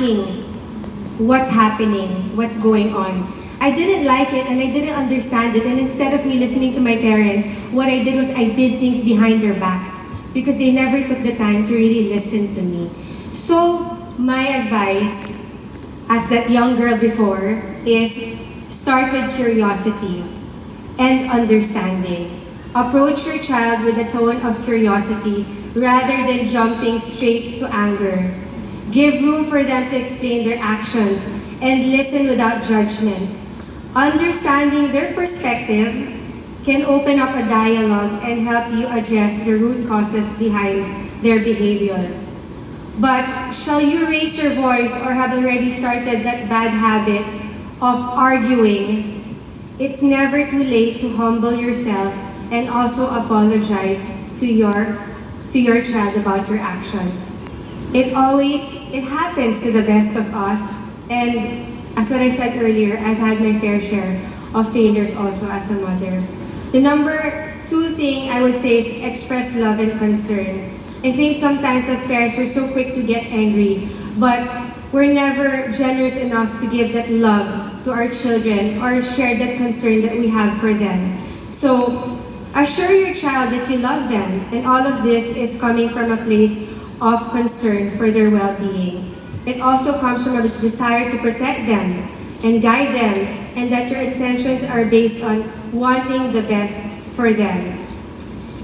asking what's happening, what's going on. I didn't like it and I didn't understand it, and instead of me listening to my parents, what I did was I did things behind their backs because they never took the time to really listen to me. So my advice as that young girl before is start with curiosity and understanding. Approach your child with a tone of curiosity rather than jumping straight to anger. Give room for them to explain their actions and listen without judgment. Understanding their perspective can open up a dialogue and help you address the root causes behind their behavior. But shall you raise your voice or have already started that bad habit of arguing? It's never too late to humble yourself and also apologize to your child about your actions. It happens to the best of us, and as what I said earlier, I've had my fair share of failures also as a mother. The number two thing I would say is express love and concern. I think sometimes as parents we're so quick to get angry, but we're never generous enough to give that love to our children or share that concern that we have for them. So assure your child that you love them, and all of this is coming from a place of concern for their well-being. It also comes from a desire to protect them and guide them, and that your intentions are based on wanting the best for them.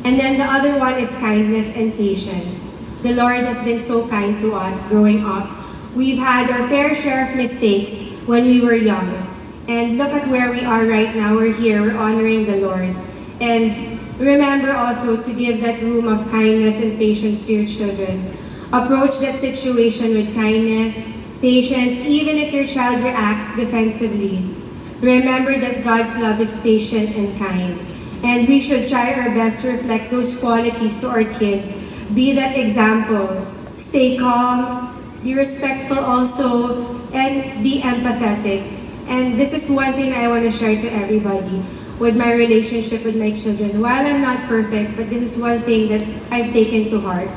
And then the other one is kindness and patience. The Lord has been so kind to us growing up. We've had our fair share of mistakes when we were young. And look at where we are right now. We're here, we're honoring the Lord. And remember also to give that room of kindness and patience to your children. Approach that situation with kindness, patience, even if your child reacts defensively. Remember that God's love is patient and kind. And we should try our best to reflect those qualities to our kids. Be that example. Stay calm, be respectful also, and be empathetic. And this is one thing I want to share to everybody with my relationship with my children. While I'm not perfect, but this is one thing that I've taken to heart.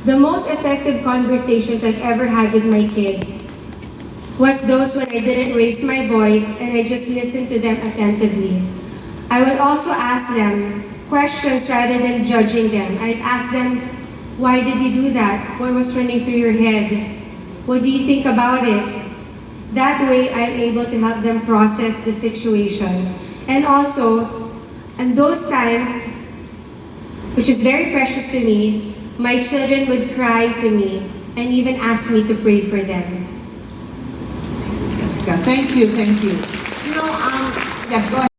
The most effective conversations I've ever had with my kids was those when I didn't raise my voice and I just listened to them attentively. I would also ask them questions rather than judging them. I'd ask them, why did you do that? What was running through your head? What do you think about it? That way, I'm able to help them process the situation. And also, in those times, which is very precious to me, my children would cry to me and even ask me to pray for them. Jessica, thank you, thank you. Yes, go ahead.